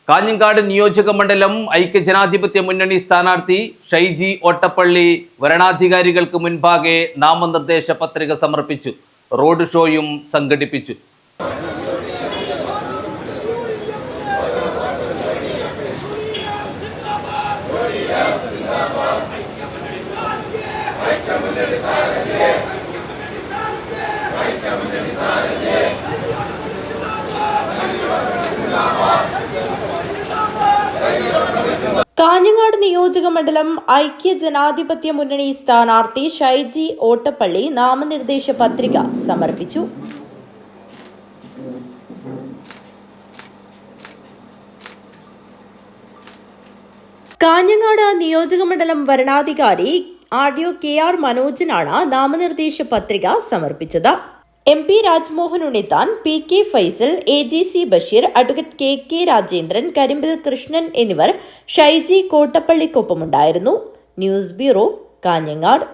കാഞ്ഞങ്ങാട് നിയോജക മണ്ഡലം ഐക്യജനാധിപത്യ മുന്നണി സ്ഥാനാർത്ഥി ഷൈജി ഓട്ടപ്പള്ളി വരണാധികാരികൾക്ക് മുൻപാകെ നാമനിർദ്ദേശ പത്രിക സമർപ്പിച്ചു. റോഡ് ഷോയും സംഘടിപ്പിച്ചു. കാഞ്ഞങ്ങാട് നിയോജക മണ്ഡലം ഐക്യജനാധിപത്യ മുന്നണി സ്ഥാനാർത്ഥി ഷൈജി ഓട്ടപ്പള്ളി നാമനിർദ്ദേശ പത്രിക സമർപ്പിച്ചു. കാഞ്ഞങ്ങാട് നിയോജക മണ്ഡലം വരണാധികാരി ആർഡിഒ KR മനോജനാണ് നാമനിർദ്ദേശ പത്രിക സമർപ്പിച്ചത്. MP Rajmohan Unnithan, PK Faisal, AGC Basheer, advocate KK Rajendran, Karimbil Krishnan എന്നിവർ ഷൈജി കോട്ടപ്പള്ളിക്കൊപ്പമുണ്ടായിരുന്നു. News bureau, Kanhangad.